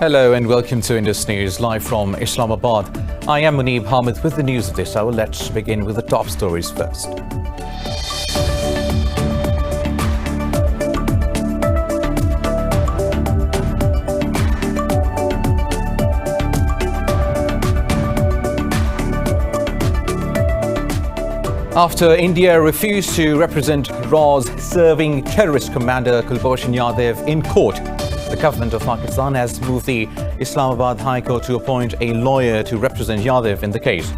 Hello and welcome to Indus News, live from Islamabad. I am Muneeb Hamid with the news of this hour. Let's begin with the top stories first. After India refused to represent Raw's serving terrorist commander Kulbhushan Yadav in court, the government of Pakistan has moved the Islamabad High Court to appoint a lawyer to represent Yadav in the case.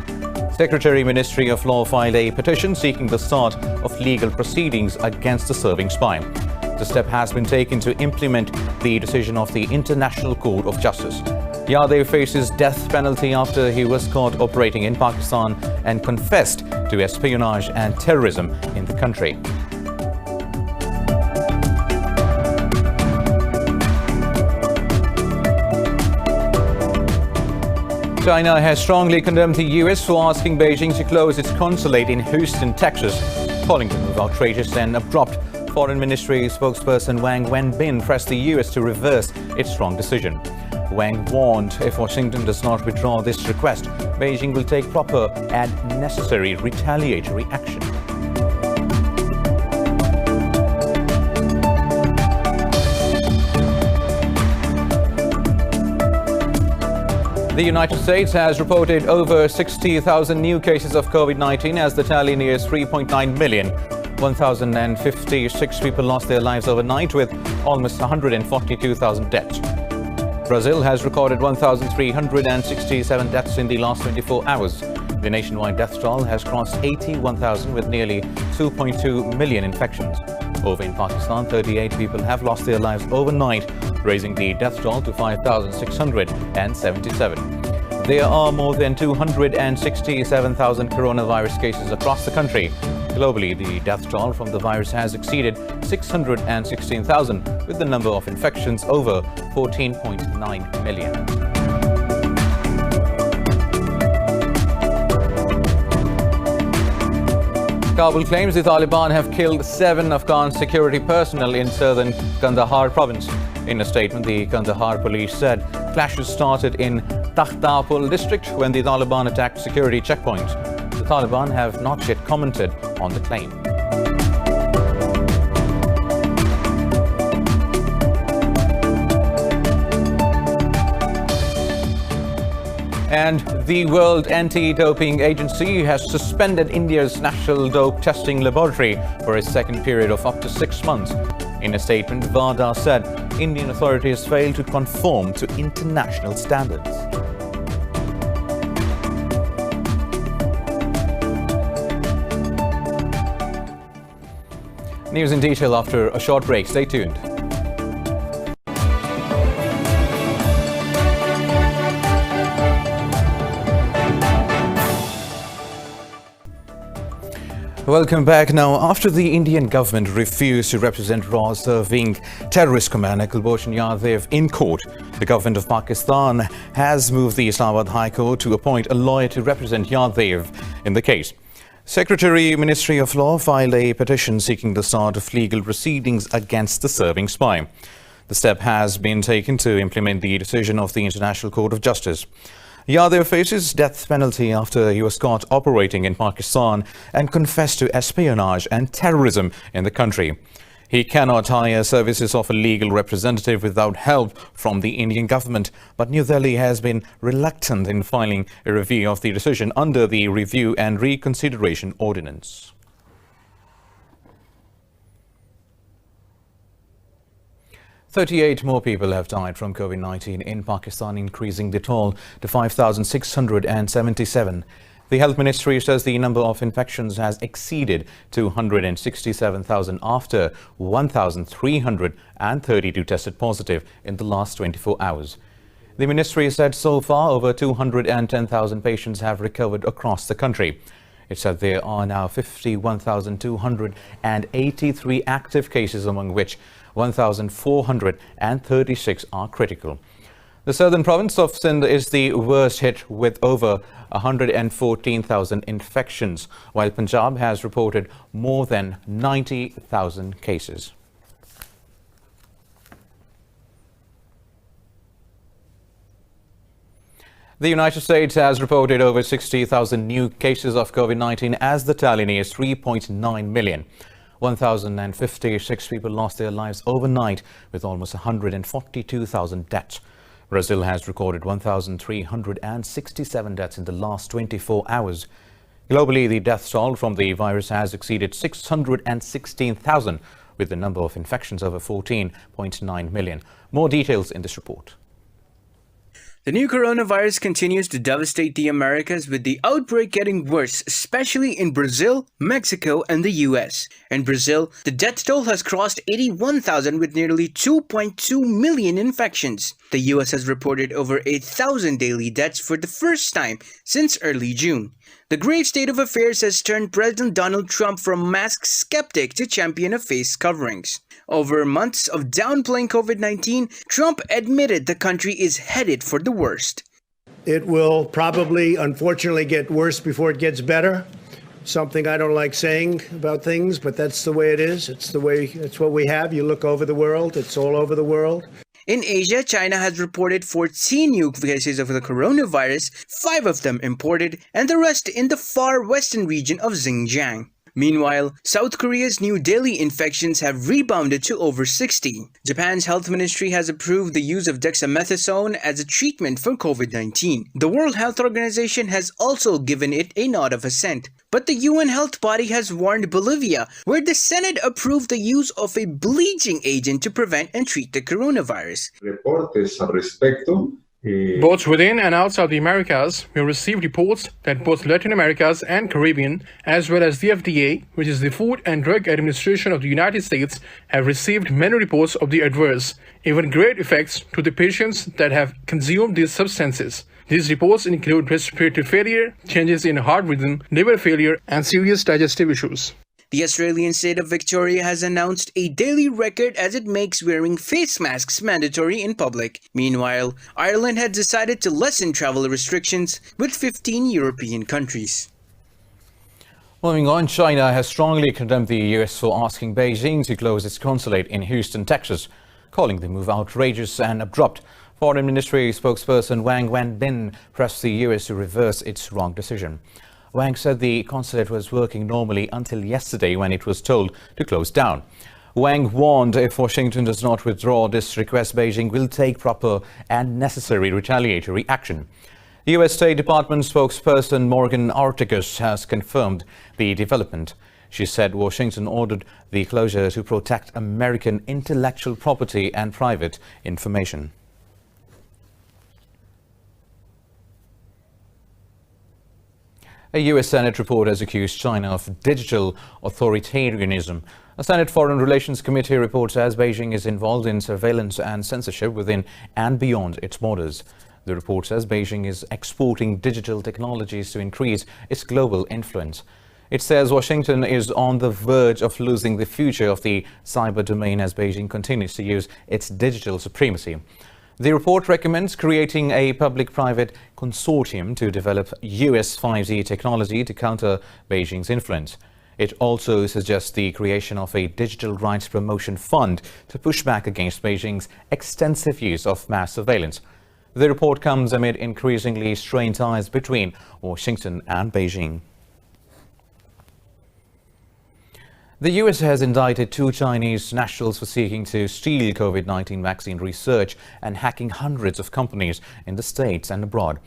Secretary Ministry of Law filed a petition seeking the start of legal proceedings against the serving spy. The step has been taken to implement the decision of the International Court of Justice. Yadav faces death penalty after he was caught operating in Pakistan and confessed to espionage and terrorism in the country. China has strongly condemned the US for asking Beijing to close its consulate in Houston, Texas, calling the move outrageous and abrupt. Foreign Ministry spokesperson Wang Wenbin pressed the US to reverse its strong decision. Wang warned if Washington does not withdraw this request, Beijing will take proper and necessary retaliatory action. The United States has reported over 60,000 new cases of COVID-19 as the tally nears 3.9 million. 1,056 people lost their lives overnight, with almost 142,000 deaths. Brazil has recorded 1,367 deaths in the last 24 hours. The nationwide death toll has crossed 81,000 with nearly 2.2 million infections. Over in Pakistan, 38 people have lost their lives overnight, raising the death toll to 5,677. There are more than 267,000 coronavirus cases across the country. Globally, the death toll from the virus has exceeded 616,000, with the number of infections over 14.9 million. Kabul claims the Taliban have killed 7 Afghan security personnel in southern Kandahar province. In a statement, the Kandahar police said clashes started in Takhtapul district when the Taliban attacked security checkpoints. The Taliban have not yet commented on the claim. And the World Anti-Doping Agency has suspended India's national dope testing laboratory for a second period of up to 6 months. In a statement, WADA said Indian authorities failed to conform to international standards. News in detail after a short break. Stay tuned. Welcome back. Now, after the Indian government refused to represent Raw's serving terrorist commander Kulbhushan Yadav in court, the government of Pakistan has moved the Islamabad High Court to appoint a lawyer to represent Yadav in the case. Secretary Ministry of Law filed a petition seeking the start of legal proceedings against the serving spy. The step has been taken to implement the decision of the International Court of Justice. Yadav faces death penalty after he was caught operating in Pakistan and confessed to espionage and terrorism in the country. He cannot hire services of a legal representative without help from the Indian government, but New Delhi has been reluctant in filing a review of the decision under the Review and Reconsideration Ordinance. "38 more people have died from COVID-19 in Pakistan, increasing the toll to 5,677. The Health Ministry says the number of infections has exceeded 267,000 after 1,332 tested positive in the last 24 hours. The ministry said so far over 210,000 patients have recovered across the country. It said there are now 51,283 active cases, among which 1,436 are critical. The southern province of Sindh is the worst hit with over 114,000 infections, while Punjab has reported more than 90,000 cases. The United States has reported over 60,000 new cases of COVID-19 as the tally nears 3.9 million. 1,056 people lost their lives overnight, with almost 142,000 deaths. Brazil has recorded 1,367 deaths in the last 24 hours. Globally, the death toll from the virus has exceeded 616,000, with the number of infections over 14.9 million. More details in this report. The new coronavirus continues to devastate the Americas, with the outbreak getting worse, especially in Brazil, Mexico, and the US. In Brazil, the death toll has crossed 81,000 with nearly 2.2 million infections. The US has reported over 8,000 daily deaths for the first time since early June. The grave state of affairs has turned President Donald Trump from mask skeptic to champion of face coverings. Over months of downplaying COVID-19, Trump admitted the country is headed for the worst. It will probably, unfortunately, get worse before it gets better. Something I don't like saying about things, but that's the way it is. It's what we have. You look over the world, it's all over the world. In Asia, China has reported 14 new cases of the coronavirus, 5 of them imported, and the rest in the far western region of Xinjiang. Meanwhile, South Korea's new daily infections have rebounded to over 60. Japan's health ministry has approved the use of dexamethasone as a treatment for COVID-19. The World Health Organization has also given it a nod of assent. But the UN health body has warned Bolivia, where the Senate approved the use of a bleaching agent to prevent and treat the coronavirus. Reportes al respecto. Both within and outside the Americas, we received reports that both Latin Americas and Caribbean, as well as the FDA, which is the Food and Drug Administration of the United States, have received many reports of the adverse, even great effects to the patients that have consumed these substances. These reports include respiratory failure, changes in heart rhythm, liver failure, and serious digestive issues. The Australian state of Victoria has announced a daily record as it makes wearing face masks mandatory in public. Meanwhile, Ireland had decided to lessen travel restrictions with 15 European countries. Moving on, China has strongly condemned the US for asking Beijing to close its consulate in Houston, Texas, calling the move outrageous and abrupt. Foreign Ministry spokesperson Wang Wenbin pressed the US to reverse its wrong decision. Wang said the consulate was working normally until yesterday, when it was told to close down. Wang warned if Washington does not withdraw this request, Beijing will take proper and necessary retaliatory action. US State Department spokesperson Morgan Ortagus has confirmed the development. She said Washington ordered the closure to protect American intellectual property and private information. A US Senate report has accused China of digital authoritarianism. A Senate Foreign Relations Committee report says Beijing is involved in surveillance and censorship within and beyond its borders. The report says Beijing is exporting digital technologies to increase its global influence. It says Washington is on the verge of losing the future of the cyber domain as Beijing continues to use its digital supremacy. The report recommends creating a public-private consortium to develop US 5G technology to counter Beijing's influence. It also suggests the creation of a digital rights promotion fund to push back against Beijing's extensive use of mass surveillance. The report comes amid increasingly strained ties between Washington and Beijing. The US has indicted 2 Chinese nationals for seeking to steal COVID-19 vaccine research and hacking hundreds of companies in the States and abroad.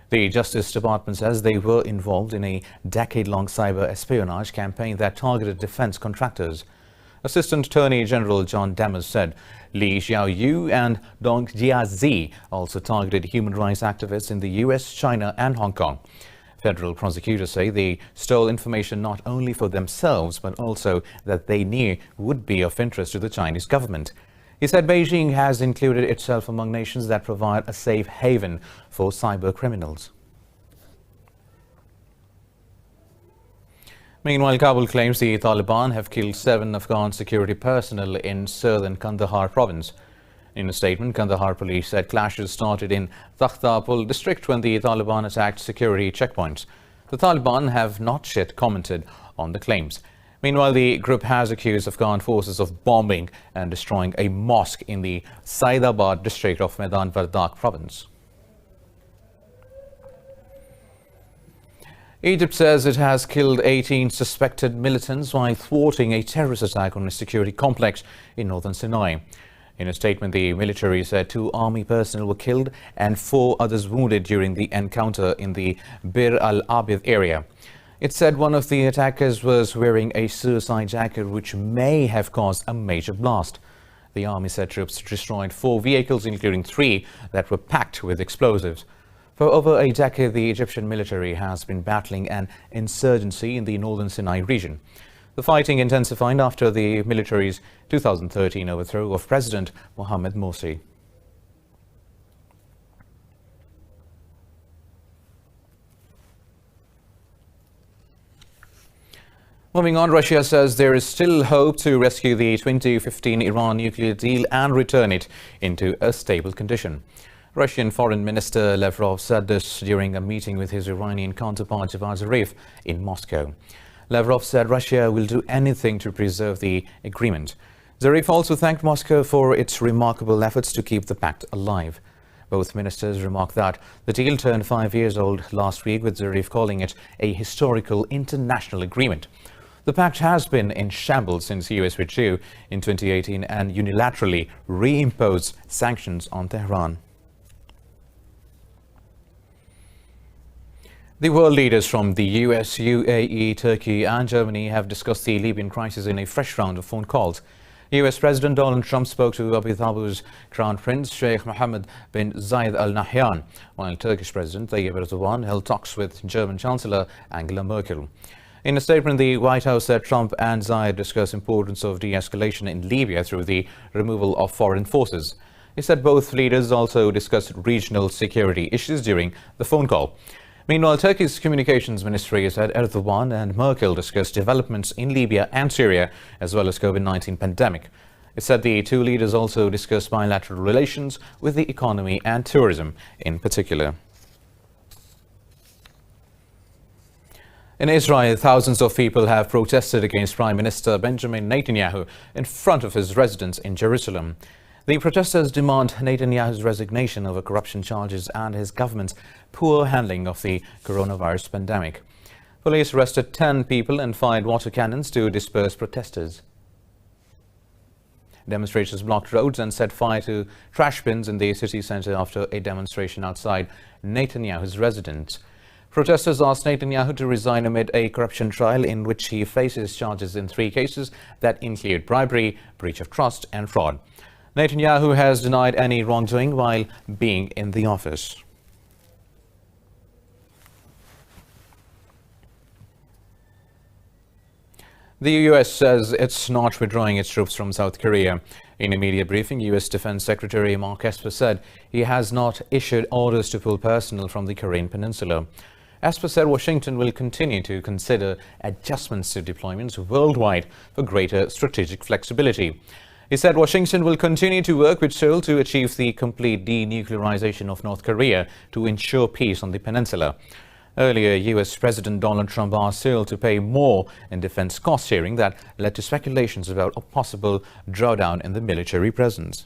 The Justice Department says they were involved in a decade-long cyber espionage campaign that targeted defense contractors. Assistant Attorney General John Demers said Li Xiaoyu and Dong Jiazi also targeted human rights activists in the US, China and Hong Kong. Federal prosecutors say they stole information not only for themselves, but also that they knew would be of interest to the Chinese government. He said Beijing has included itself among nations that provide a safe haven for cyber criminals. Meanwhile, Kabul claims the Taliban have killed 7 Afghan security personnel in southern Kandahar province. In a statement, Kandahar police said clashes started in Takhtapul district when the Taliban attacked security checkpoints. The Taliban have not yet commented on the claims. Meanwhile, the group has accused Afghan forces of bombing and destroying a mosque in the Saidabad district of Medan Vardak province. Egypt says it has killed 18 suspected militants while thwarting a terrorist attack on a security complex in northern Sinai. In a statement, the military said 2 army personnel were killed and 4 others wounded during the encounter in the Bir al-Abid area. It said one of the attackers was wearing a suicide jacket which may have caused a major blast. The army said troops destroyed 4 vehicles, including 3 that were packed with explosives. For over a decade, the Egyptian military has been battling an insurgency in the northern Sinai region. The fighting intensified after the military's 2013 overthrow of President Mohamed Morsi. Moving on, Russia says there is still hope to rescue the 2015 Iran nuclear deal and return it into a stable condition. Russian Foreign Minister Lavrov said this during a meeting with his Iranian counterpart Javad Zarif in Moscow. Lavrov said Russia will do anything to preserve the agreement. Zarif also thanked Moscow for its remarkable efforts to keep the pact alive. Both ministers remarked that the deal turned 5 years old last week, with Zarif calling it a historical international agreement. The pact has been in shambles since the US withdrew in 2018 and unilaterally reimposed sanctions on Tehran. The world leaders from the US, UAE, Turkey and Germany have discussed the Libyan crisis in a fresh round of phone calls. US President Donald Trump spoke to Abu Dhabi's Crown Prince Sheikh Mohammed bin Zayed Al Nahyan, while Turkish President Tayyip Erdogan held talks with German Chancellor Angela Merkel. In a statement, the White House said Trump and Zayed discussed the importance of de-escalation in Libya through the removal of foreign forces. It said both leaders also discussed regional security issues during the phone call. Meanwhile, Turkey's communications ministry said Erdogan and Merkel discussed developments in Libya and Syria, as well as COVID-19 pandemic. It said the 2 leaders also discussed bilateral relations with the economy and tourism in particular. In Israel, thousands of people have protested against Prime Minister Benjamin Netanyahu in front of his residence in Jerusalem. The protesters demand Netanyahu's resignation over corruption charges and his government's poor handling of the coronavirus pandemic. Police arrested 10 people and fired water cannons to disperse protesters. Demonstrators blocked roads and set fire to trash bins in the city centre after a demonstration outside Netanyahu's residence. Protesters asked Netanyahu to resign amid a corruption trial in which he faces charges in 3 cases that include bribery, breach of trust and fraud. Netanyahu has denied any wrongdoing while being in the office. The US says it's not withdrawing its troops from South Korea. In a media briefing, US Defense Secretary Mark Esper said he has not issued orders to pull personnel from the Korean peninsula. Esper said Washington will continue to consider adjustments to deployments worldwide for greater strategic flexibility. He said Washington will continue to work with Seoul to achieve the complete denuclearization of North Korea to ensure peace on the peninsula. Earlier, US President Donald Trump asked Seoul to pay more in defense cost sharing that led to speculations about a possible drawdown in the military presence.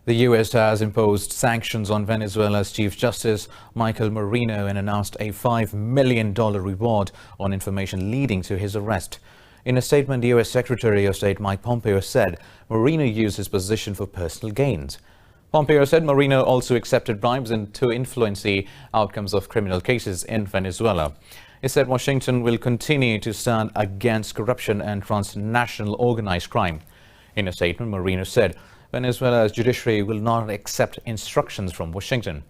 The US has imposed sanctions on Venezuela's Chief Justice Michael Moreno and announced a $5 million reward on information leading to his arrest. In a statement, US Secretary of State Mike Pompeo said Moreno used his position for personal gains. Pompeo said Moreno also accepted bribes to influence the outcomes of criminal cases in Venezuela. He said Washington will continue to stand against corruption and transnational organized crime. In a statement, Moreno said Venezuela's judiciary will not accept instructions from Washington.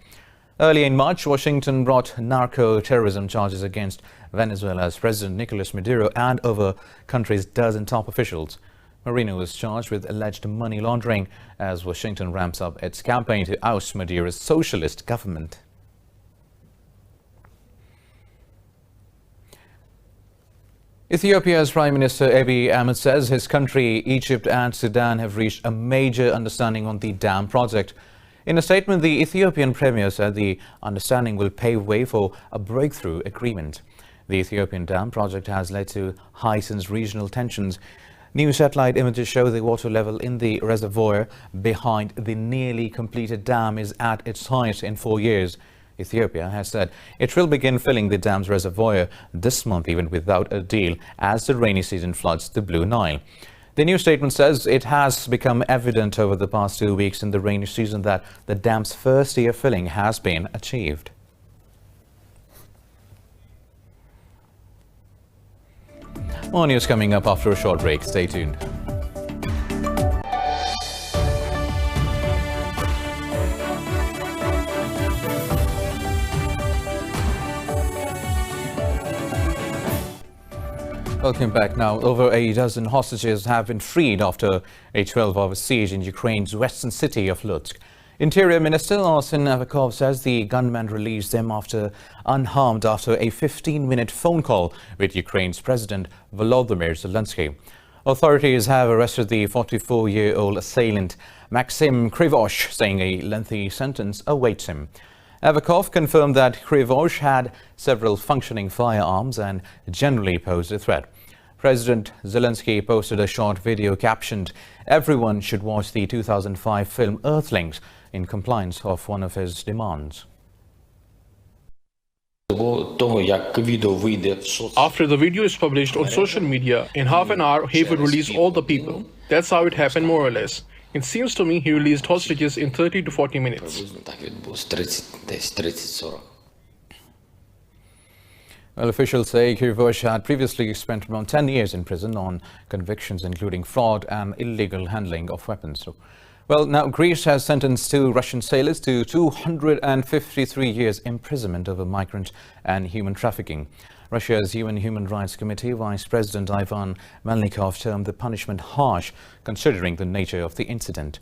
Early in March, Washington brought narco-terrorism charges against Venezuela's President Nicolas Maduro and over country's dozen top officials. Moreno was charged with alleged money laundering as Washington ramps up its campaign to oust Maduro's socialist government. Ethiopia's Prime Minister Abiy Ahmed says his country, Egypt and Sudan have reached a major understanding on the dam project. In a statement, the Ethiopian Premier said the understanding will pave way for a breakthrough agreement. The Ethiopian dam project has led to heightened regional tensions. New satellite images show the water level in the reservoir behind the nearly completed dam is at its highest in 4 years. Ethiopia, has said it will begin filling the dam's reservoir this month, even without a deal, as the rainy season floods the Blue Nile. The new statement says it has become evident over the past 2 weeks in the rainy season that the dam's first-year filling has been achieved. More news coming up after a short break. Stay tuned. Welcome back. Now, over a dozen hostages have been freed after a 12-hour siege in Ukraine's western city of Lutsk. Interior Minister Arsen Avakov says the gunmen released them unharmed after a 15-minute phone call with Ukraine's President Volodymyr Zelensky. Authorities have arrested the 44-year-old assailant Maxim Krivosh, saying a lengthy sentence awaits him. Avakov confirmed that Krivosh had several functioning firearms and generally posed a threat. President Zelensky posted a short video captioned, "Everyone should watch the 2005 film Earthlings," in compliance of one of his demands. After the video is published on social media, in half an hour he would release all the people. That's how it happened, more or less. It seems to me he released hostages in 30 to 40 minutes. Well, officials say Krivosh had previously spent around 10 years in prison on convictions including fraud and illegal handling of weapons. Well, now Greece has sentenced 2 Russian sailors to 253 years imprisonment over migrant and human trafficking. Russia's UN Human Rights Committee Vice President Ivan Melnikov termed the punishment harsh, considering the nature of the incident.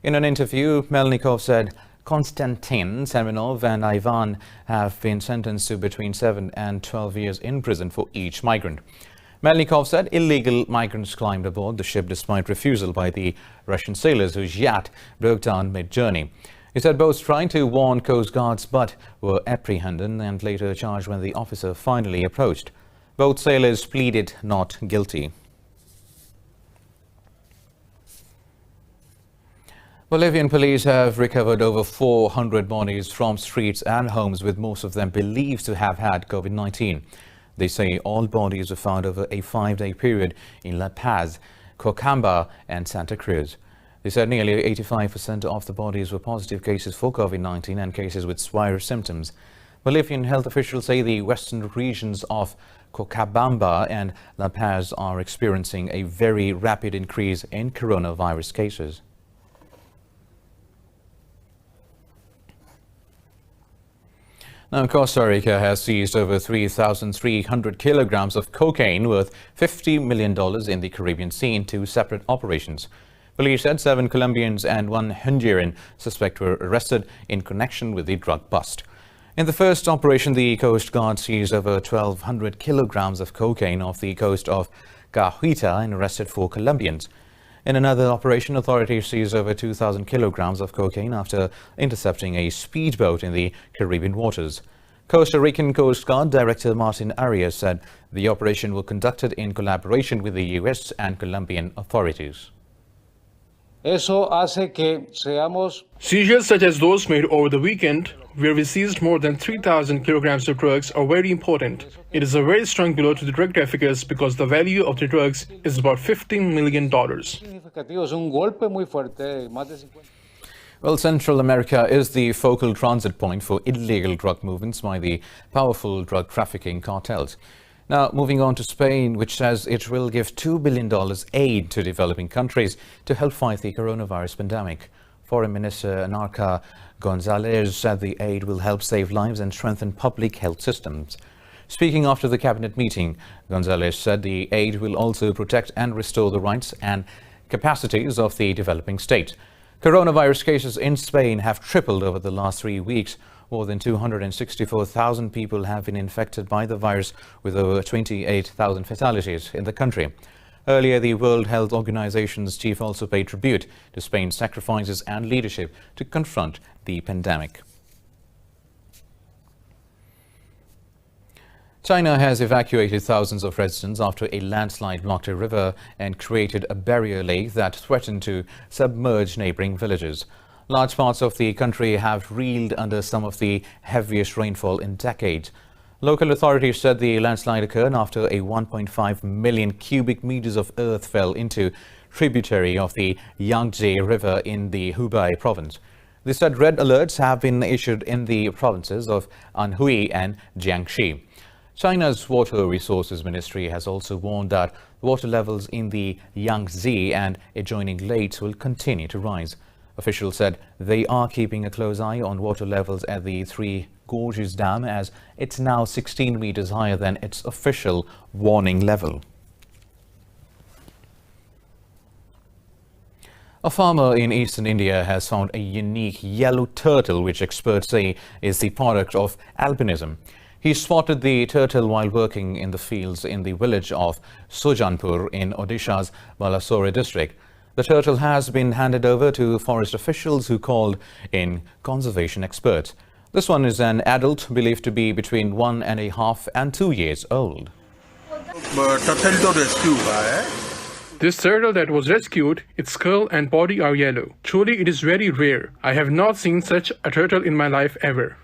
In an interview, Melnikov said Konstantin Semenov and Ivan have been sentenced to between 7 and 12 years in prison for each migrant. Melnikov said illegal migrants climbed aboard the ship despite refusal by the Russian sailors whose yacht broke down mid-journey. He said both tried to warn Coast Guards but were apprehended and later charged when the officer finally approached. Both sailors pleaded not guilty. Bolivian police have recovered over 400 bodies from streets and homes, with most of them believed to have had COVID-19. They say all bodies were found over a 5-day period in La Paz, Cochabamba and Santa Cruz. They said nearly 85% of the bodies were positive cases for COVID-19 and cases with virus symptoms. Bolivian health officials say the western regions of Cochabamba and La Paz are experiencing a very rapid increase in coronavirus cases. Now, Costa Rica has seized over 3,300 kilograms of cocaine worth $50 million in the Caribbean Sea in 2 separate operations. Police said 7 Colombians and 1 Honduran suspect were arrested in connection with the drug bust. In the first operation, the Coast Guard seized over 1,200 kilograms of cocaine off the coast of Cahuita and arrested 4 Colombians. In another operation, authorities seized over 2,000 kilograms of cocaine after intercepting a speedboat in the Caribbean waters. Costa Rican Coast Guard Director Martin Arias said the operation was conducted in collaboration with the U.S. and Colombian authorities. Seizures such as those made over the weekend, where we seized more than 3,000 kilograms of drugs, are very important. It is a very strong blow to the drug traffickers because the value of the drugs is about $15 million. Well, Central America is the focal transit point for illegal drug movements by the powerful drug trafficking cartels. Now, moving on to Spain, which says it will give $2 billion aid to developing countries to help fight the coronavirus pandemic. Foreign Minister Narca González said the aid will help save lives and strengthen public health systems. Speaking after the cabinet meeting, González said the aid will also protect and restore the rights and capacities of the developing state. Coronavirus cases in Spain have tripled over the last 3 weeks. More than 264,000 people have been infected by the virus, with over 28,000 fatalities in the country. Earlier, the World Health Organization's chief also paid tribute to Spain's sacrifices and leadership to confront the pandemic. China has evacuated thousands of residents after a landslide blocked a river and created a barrier lake that threatened to submerge neighboring villages. Large parts of the country have reeled under some of the heaviest rainfall in decades. Local authorities said the landslide occurred after a 1.5 million cubic meters of earth fell into tributary of the Yangtze River in the Hubei province. They said red alerts have been issued in the provinces of Anhui and Jiangxi. China's Water Resources Ministry has also warned that water levels in the Yangtze and adjoining lakes will continue to rise. Officials said they are keeping a close eye on water levels at the Three Gorges Dam, as it's now 16 meters higher than its official warning level. A farmer in eastern India has found a unique yellow turtle which experts say is the product of albinism. He spotted the turtle while working in the fields in the village of Sujanpur in Odisha's Balasore district. The turtle has been handed over to forest officials who called in conservation experts. This one is an adult believed to be between 1.5 and 2 years old. This turtle that was rescued, its skull and body are yellow. Truly, it is very rare. I have not seen such a turtle in my life ever.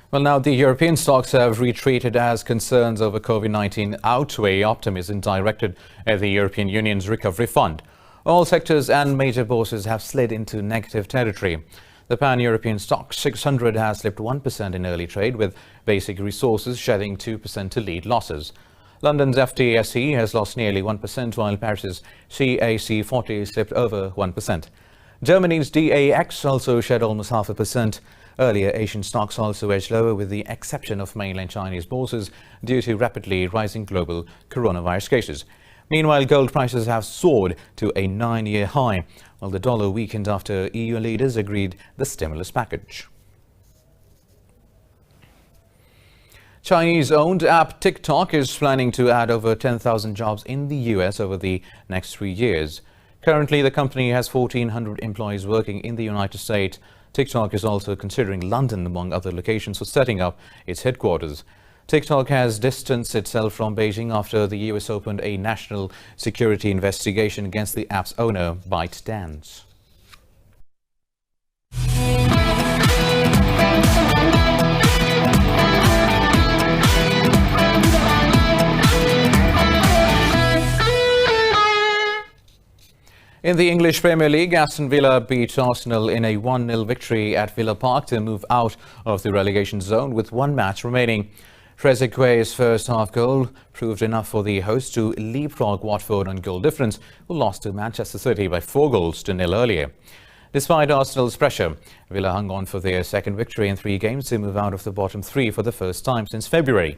Well, now the European stocks have retreated as concerns over COVID-19 outweigh optimism directed at the European Union's recovery fund. All sectors and major bourses have slid into negative territory. The pan-European stock 600 has slipped 1% in early trade, with basic resources shedding 2% to lead losses. London's FTSE has lost nearly 1%, while Paris's CAC 40 slipped over 1%. Germany's DAX also shed almost 0.5%. Earlier, Asian stocks also edged lower, with the exception of mainland Chinese bourses, due to rapidly rising global coronavirus cases. Meanwhile, gold prices have soared to a 9-year high, while the dollar weakened after EU leaders agreed the stimulus package. Chinese-owned app TikTok is planning to add over 10,000 jobs in the US over the next 3 years. Currently, the company has 1,400 employees working in the United States. TikTok is also considering London, among other locations, for setting up its headquarters. TikTok has distanced itself from Beijing after the US opened a national security investigation against the app's owner, ByteDance. In the English Premier League, Aston Villa beat Arsenal in a 1-0 victory at Villa Park to move out of the relegation zone with one match remaining. Trezeguet's first half goal proved enough for the hosts to leapfrog Watford on goal difference, who lost to Manchester City by 4-0 earlier. Despite Arsenal's pressure, Villa hung on for their second victory in 3 games to move out of the bottom 3 for the first time since February.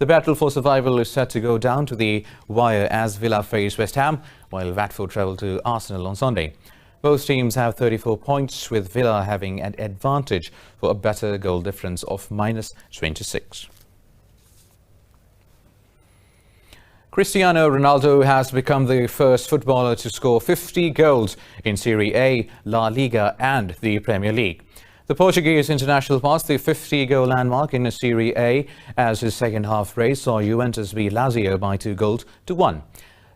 The battle for survival is set to go down to the wire as Villa face West Ham, while Watford travel to Arsenal on Sunday. Both teams have 34 points, with Villa having an advantage for a better goal difference of -26. Cristiano Ronaldo has become the first footballer to score 50 goals in Serie A, La Liga and the Premier League. The Portuguese international passed the 50-goal landmark in Serie A as his second-half race saw Juventus beat Lazio by 2-1.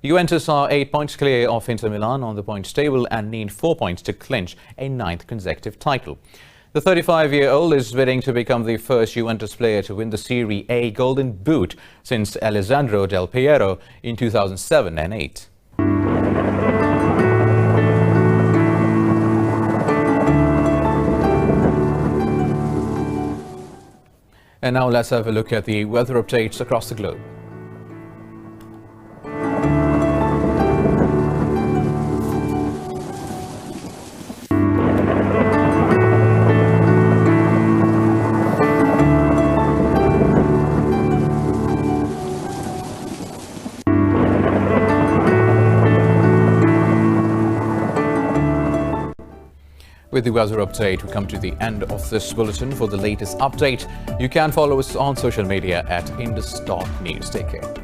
Juventus are 8 points clear of Inter Milan on the points table and need 4 points to clinch a 9th consecutive title. The 35-year-old is bidding to become the first Juventus player to win the Serie A Golden Boot since Alessandro Del Piero in 2007 and 2008. And now let's have a look at the weather updates across the globe. With the weather update, we come to the end of this bulletin. For the latest update, you can follow us on social media at indus.news. Take care.